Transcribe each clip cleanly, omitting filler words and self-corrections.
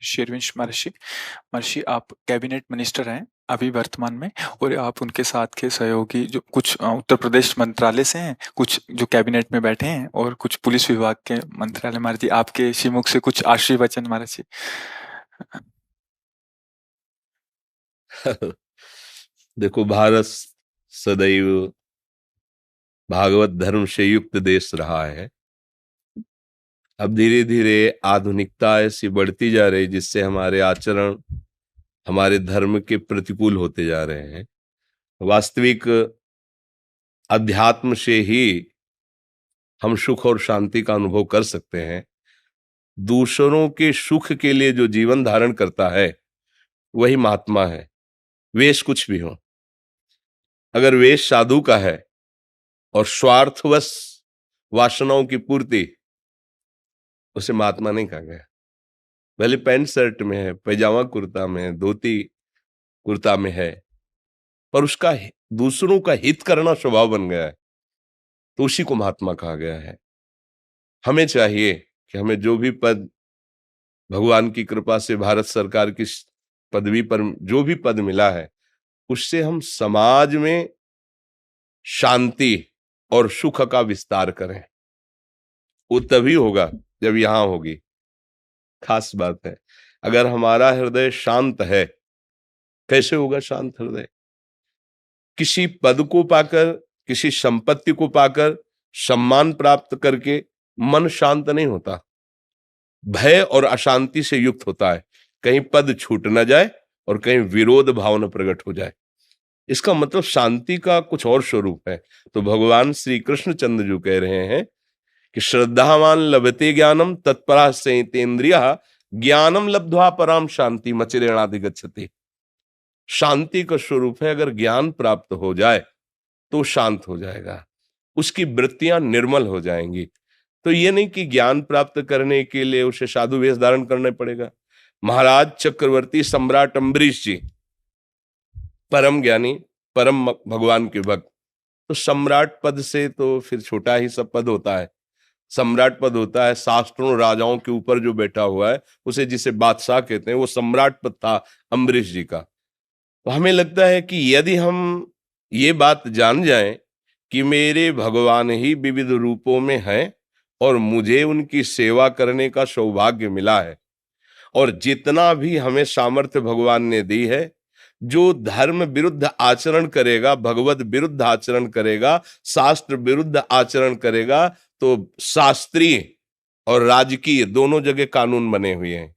शेरविंश महर्षि। महर्षि, आप cabinet minister हैं अभी वर्तमान में, और आप उनके साथ के सहयोगी जो कुछ उत्तर प्रदेश मंत्रालय से हैं, कुछ जो कैबिनेट में बैठे हैं, और कुछ पुलिस विभाग के मंत्रालय। महर्षि, आपके श्रीमुख से कुछ आशीर्वचन महर्षि। देखो, भारत सदैव भागवत धर्म से युक्त देश रहा है। अब धीरे धीरे आधुनिकता ऐसी बढ़ती जा रही जिससे हमारे आचरण हमारे धर्म के प्रतिकूल होते जा रहे हैं। वास्तविक अध्यात्म से ही हम सुख और शांति का अनुभव कर सकते हैं। दूसरों के सुख के लिए जो जीवन धारण करता है वही महात्मा है, वेश कुछ भी हो। अगर वेश साधु का है और स्वार्थवश वासनाओं की पूर्ति, उसे महात्मा नहीं कहा गया। भले पैंट शर्ट में है, पैजामा कुर्ता में है, धोती कुर्ता में है, पर उसका दूसरों का हित करना स्वभाव बन गया है, तो उसी को महात्मा कहा गया है। हमें चाहिए कि हमें जो भी पद भगवान की कृपा से भारत सरकार की पदवी पर जो भी पद मिला है, उससे हम समाज में शांति और सुख का विस्तार करें। वो तभी होगा जब यहां होगी। खास बात है, अगर हमारा हृदय शांत है, कैसे होगा शांत हृदय? किसी पद को पाकर, किसी संपत्ति को पाकर, सम्मान प्राप्त करके मन शांत नहीं होता, भय और अशांति से युक्त होता है। कहीं पद छूट न जाए और कहीं विरोध भावना प्रकट हो जाए। इसका मतलब शांति का कुछ और स्वरूप है। तो भगवान श्री कृष्णचंद्र जो कह रहे हैं कि श्रद्धावान लभते ज्ञानम तत्परा संयतेन्द्रियः ज्ञानम लब्ध्वा पराम शांति मचिरेणाधिगच्छति। शांति का स्वरूप है, अगर ज्ञान प्राप्त हो जाए तो शांत हो जाएगा, उसकी वृत्तियां निर्मल हो जाएंगी। तो ये नहीं कि ज्ञान प्राप्त करने के लिए उसे साधु वेश धारण करना पड़ेगा। महाराज चक्रवर्ती सम्राट अम्बरीश जी परम ज्ञानी, परम भगवान के भक्त, तो सम्राट पद से तो फिर छोटा ही सब पद होता है। सम्राट पद होता है शास्त्रों राजाओं के ऊपर जो बैठा हुआ है, उसे जिसे बादशाह कहते हैं, वो सम्राट पद था अम्बरीश जी का। तो हमें लगता है कि यदि हम ये बात जान जाएं कि मेरे भगवान ही विविध रूपों में हैं और मुझे उनकी सेवा करने का सौभाग्य मिला है, और जितना भी हमें सामर्थ्य भगवान ने दी है, जो धर्म विरुद्ध आचरण करेगा, भगवत विरुद्ध आचरण करेगा, शास्त्र विरुद्ध आचरण करेगा, तो शास्त्रीय और राजकीय दोनों जगह कानून बने हुए हैं।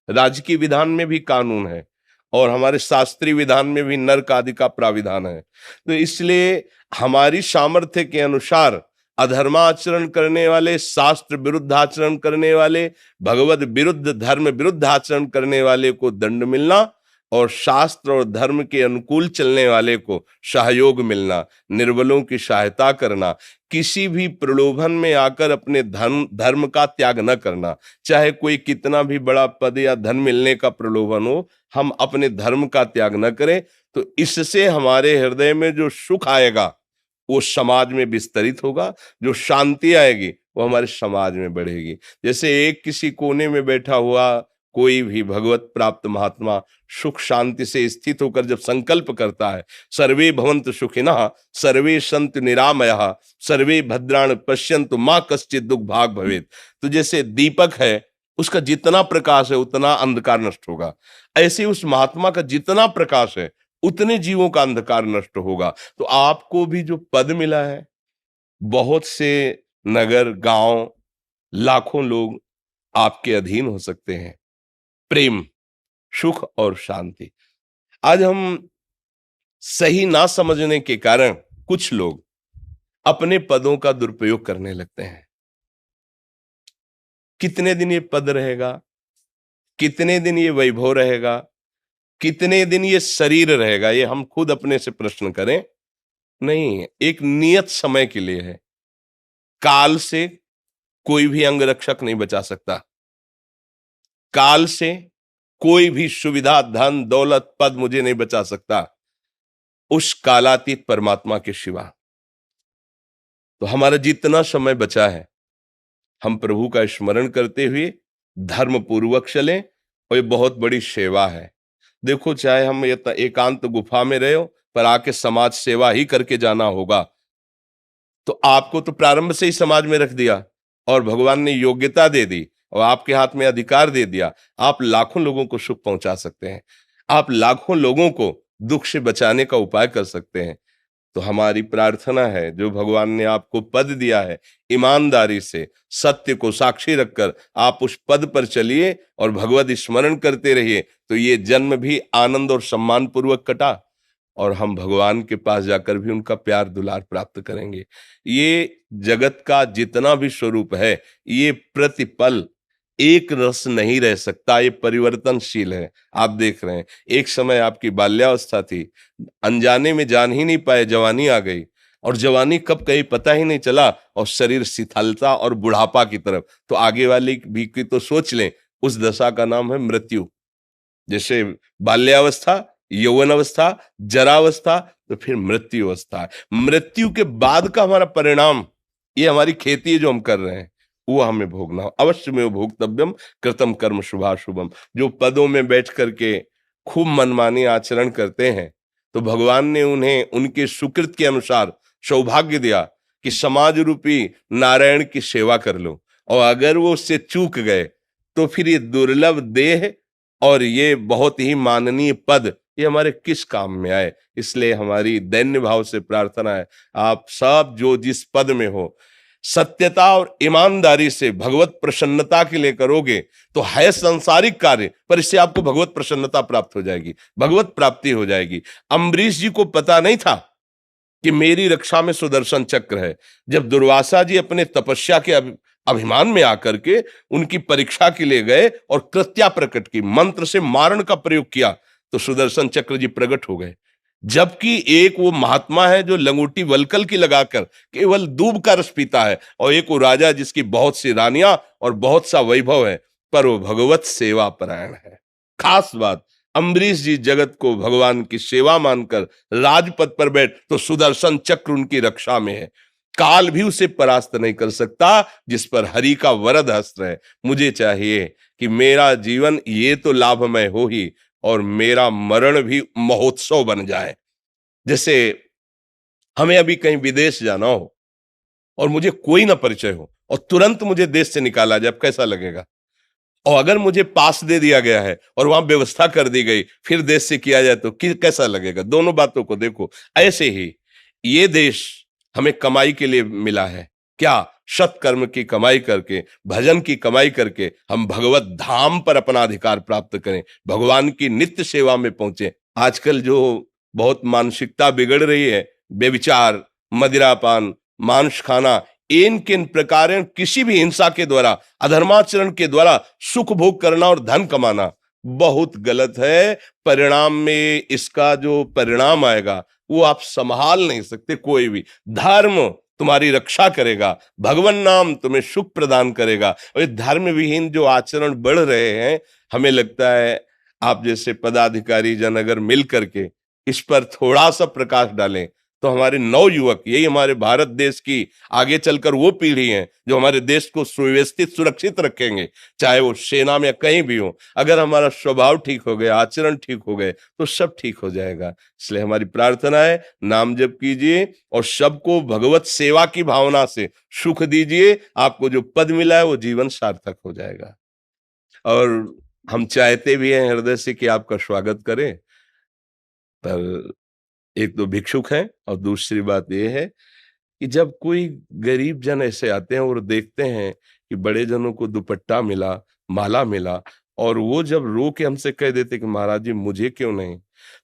राजकीय विधान में भी कानून है और हमारे शास्त्रीय विधान में भी नरक आदि का प्राविधान है। तो इसलिए हमारी सामर्थ्य के अनुसार अधर्माचरण करने वाले, शास्त्र विरुद्ध आचरण करने वाले, भगवत विरुद्ध, धर्म विरुद्ध आचरण करने वाले को दंड मिलना, और शास्त्र और धर्म के अनुकूल चलने वाले को सहयोग मिलना, निर्बलों की सहायता करना, किसी भी प्रलोभन में आकर अपने धर्म का त्याग न करना। चाहे कोई कितना भी बड़ा पद या धन मिलने का प्रलोभन हो, हम अपने धर्म का त्याग न करें। तो इससे हमारे हृदय में जो सुख आएगा वो समाज में विस्तरित होगा, जो शांति आएगी वो हमारे समाज में बढ़ेगी। जैसे एक किसी कोने में बैठा हुआ कोई भी भगवत प्राप्त महात्मा सुख शांति से स्थित होकर जब संकल्प करता है, सर्वे भवन्तु सुखिनः सर्वे सन्तु निरामयः सर्वे भद्राणि पश्यन्तु मा कश्चित् दुख भाग भवेत्। तो जैसे दीपक है, उसका जितना प्रकाश है उतना अंधकार नष्ट होगा, ऐसे उस महात्मा का जितना प्रकाश है उतने जीवों का अंधकार नष्ट होगा। तो आपको भी जो पद मिला है, बहुत से नगर, गांव, लाखों लोग आपके अधीन हो सकते हैं। प्रेम, सुख और शांति। आज हम सही ना समझने के कारण कुछ लोग अपने पदों का दुरुपयोग करने लगते हैं। कितने दिन ये पद रहेगा, कितने दिन ये वैभव रहेगा, कितने दिन ये शरीर रहेगा, ये हम खुद अपने से प्रश्न करें। नहीं, एक नियत समय के लिए है। काल से कोई भी अंग रक्षक नहीं बचा सकता, काल से कोई भी सुविधा, धन, दौलत, पद मुझे नहीं बचा सकता उस कालातीत परमात्मा के सिवा। तो हमारा जितना समय बचा है, हम प्रभु का स्मरण करते हुए धर्म पूर्वक चलें और ये बहुत बड़ी सेवा है। देखो, चाहे हम ये एकांत गुफा में रहे हो, पर आके समाज सेवा ही करके जाना होगा। तो आपको तो प्रारंभ से ही समाज में रख दिया और भगवान ने योग्यता दे दी और आपके हाथ में अधिकार दे दिया। आप लाखों लोगों को सुख पहुंचा सकते हैं, आप लाखों लोगों को दुख से बचाने का उपाय कर सकते हैं। तो हमारी प्रार्थना है, जो भगवान ने आपको पद दिया है, ईमानदारी से सत्य को साक्षी रखकर आप उस पद पर चलिए और भगवत स्मरण करते रहिए। तो ये जन्म भी आनंद और सम्मान पूर्वक कटा और हम भगवान के पास जाकर भी उनका प्यार दुलार प्राप्त करेंगे। ये जगत का जितना भी स्वरूप है, ये प्रतिपल एक रस नहीं रह सकता, ये परिवर्तनशील है। आप देख रहे हैं, एक समय आपकी बाल्यावस्था थी, अनजाने में जान ही नहीं पाए, जवानी आ गई और जवानी कब गई पता ही नहीं चला और शरीर शिथिलता और बुढ़ापा की तरफ। तो आगे वाली भी की तो सोच लें, उस दशा का नाम है मृत्यु। जैसे बाल्यावस्था, यौवन अवस्था, जरावस्था, तो फिर मृत्यु अवस्था है। मृत्यु के बाद का हमारा परिणाम, ये हमारी खेती है जो हम कर रहे हैं, वो हमें भोगना हो। अवश्य में भोक्तव्यम कृतम कर्म शुभाशुभम। जो पदों में बैठ करके खूब मनमानी आचरण करते हैं, तो भगवान ने उन्हें उनके सुकृत के अनुसार सौभाग्य दिया कि समाज रूपी नारायण की सेवा कर लो। और अगर वो उससे चूक गए तो फिर ये दुर्लभ देह और ये बहुत ही माननीय पद, ये हमारे किस काम में आए। इसलिए हमारी दैन्य भाव से प्रार्थना है, आप सब जो जिस पद में हो, सत्यता और ईमानदारी से भगवत प्रसन्नता के लिए करोगे तो है संसारिक कार्य, पर इससे आपको भगवत प्रसन्नता प्राप्त हो जाएगी, भगवत प्राप्ति हो जाएगी। अम्बरीश जी को पता नहीं था कि मेरी रक्षा में सुदर्शन चक्र है। जब दुर्वासा जी अपने तपस्या के अभिमान में आकर के उनकी परीक्षा के लिए गए और कृत्या प्रकट की, मंत्र से मारण का प्रयोग किया, तो सुदर्शन चक्र जी प्रकट हो गए। जबकि एक वो महात्मा है जो लंगूटी वलकल की लगाकर केवल दूब का रस पीता है, और एक वो राजा जिसकी बहुत सी रानियां और बहुत सा वैभव है, पर वो भगवत सेवा परायण है। खास बात, अम्बरीश जी जगत को भगवान की सेवा मानकर राजपद पर बैठ, तो सुदर्शन चक्र उनकी रक्षा में है। काल भी उसे परास्त नहीं कर सकता जिस पर हरि का वरद हस्त्र है। मुझे चाहिए कि मेरा जीवन ये तो लाभमय हो ही, और मेरा मरण भी महोत्सव बन जाए। जैसे हमें अभी कहीं विदेश जाना हो और मुझे कोई ना परिचय हो और तुरंत मुझे देश से निकाला जाए, कैसा लगेगा? और अगर मुझे पास दे दिया गया है और वहां व्यवस्था कर दी गई, फिर देश से किया जाए तो कैसा लगेगा? दोनों बातों को देखो। ऐसे ही ये देश हमें कमाई के लिए मिला है क्या? सत्कर्म की कमाई करके, भजन की कमाई करके हम भगवत धाम पर अपना अधिकार प्राप्त करें, भगवान की नित्य सेवा में पहुंचे। आजकल जो बहुत मानसिकता बिगड़ रही है, बेविचार, मदिरापान, मांस खाना, इन किन प्रकार किसी भी हिंसा के द्वारा, अधर्माचरण के द्वारा सुख भोग करना और धन कमाना बहुत गलत है। परिणाम में इसका जो परिणाम आएगा वो आप संभाल नहीं सकते। कोई भी धर्म तुम्हारी रक्षा करेगा, भगवान नाम तुम्हें सुख प्रदान करेगा। और ये धर्म विहीन जो आचरण बढ़ रहे हैं, हमें लगता है आप जैसे पदाधिकारी जन अगर मिल करके इस पर थोड़ा सा प्रकाश डालें तो हमारे नवयुवक, यही हमारे भारत देश की आगे चलकर वो पीढ़ी है जो हमारे देश को सुव्यवस्थित सुरक्षित रखेंगे, चाहे वो सेना में कहीं भी हो। अगर हमारा स्वभाव ठीक हो गया, आचरण ठीक हो गए, तो सब ठीक हो जाएगा। इसलिए हमारी प्रार्थना है, नाम जप कीजिए और सबको भगवत सेवा की भावना से सुख दीजिए। आपको जो पद मिला है वो जीवन सार्थक हो जाएगा। और हम चाहते भी हैं हृदय से कि आपका स्वागत करें, पर एक तो भिक्षुक हैं और दूसरी बात यह है कि जब कोई गरीब जन ऐसे आते हैं और देखते हैं कि बड़े जनों को दुपट्टा मिला, माला मिला, और वो जब रो के हमसे कह देते कि महाराज जी मुझे क्यों नहीं,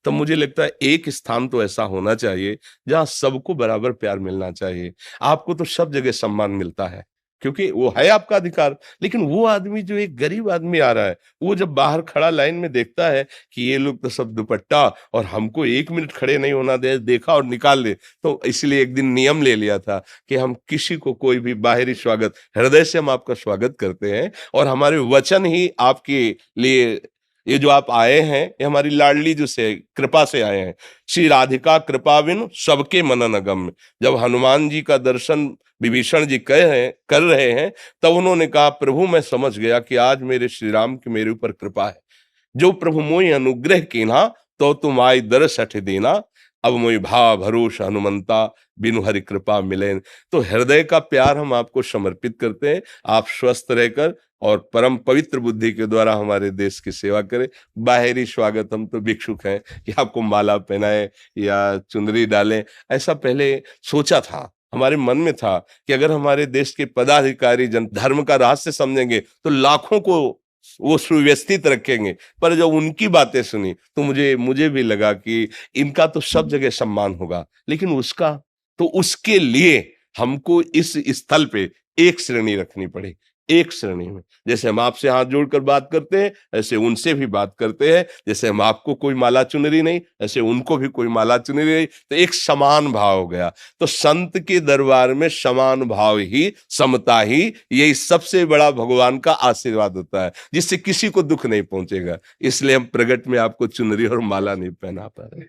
तो मुझे लगता है एक स्थान तो ऐसा होना चाहिए जहां सबको बराबर प्यार मिलना चाहिए। आपको तो सब जगह सम्मान मिलता है क्योंकि वो है आपका अधिकार, लेकिन वो आदमी जो एक गरीब आदमी आ रहा है, वो जब बाहर खड़ा लाइन में देखता है कि ये लोग तो सब दुपट्टा और हमको 1 मिनट खड़े नहीं होना दे, देखा और निकाल दे, तो इसलिए एक दिन नियम ले लिया था कि हम किसी को कोई भी बाहरी स्वागत, हृदय से हम आपका स्वागत करते हैं और हमारे वचन ही आपके लिए ये जो आप आए हैं ये हमारी लाडली जो से कृपा से आए हैं। श्री राधिका कृपा बिन सबके मनन अगम्य। जब हनुमान जी का दर्शन विभीषण जी कर रहे हैं तब उन्होंने कहा प्रभु मैं समझ गया कि आज मेरे श्री राम की मेरे ऊपर कृपा है। जो प्रभु मोहि अनुग्रह कीन्हा तो तुम आई दरस हठ देना। अब मोहि भाव भरोस हनुमंता बिनु हरि कृपा मिले। तो हृदय का प्यार हम आपको समर्पित करते हैं। आप स्वस्थ रहकर और परम पवित्र बुद्धि के द्वारा हमारे देश की सेवा करें। बाहरी स्वागत हम तो भिक्षुक हैं कि आपको माला पहनाए या चुनरी डालें, ऐसा पहले सोचा था, हमारे मन में था कि अगर हमारे देश के पदाधिकारी जन धर्म का रहस्य समझेंगे तो लाखों को वो सुव्यवस्थित रखेंगे। पर जब उनकी बातें सुनी तो मुझे भी लगा कि इनका तो सब जगह सम्मान होगा, लेकिन उसका तो उसके लिए हमको इस स्थल पे एक श्रेणी रखनी पड़ी। एक श्रेणी में जैसे हम आपसे हाथ जोड़कर बात करते हैं ऐसे उनसे भी बात करते हैं। जैसे हम आपको कोई माला चुनरी नहीं ऐसे उनको भी कोई माला चुनरी नहीं, तो एक समान भाव हो गया। तो संत के दरबार में समान भाव ही, समता ही, यही सबसे बड़ा भगवान का आशीर्वाद होता है, जिससे किसी को दुख नहीं पहुंचेगा। इसलिए हम प्रगट में आपको चुनरी और माला नहीं पहना पा रहे।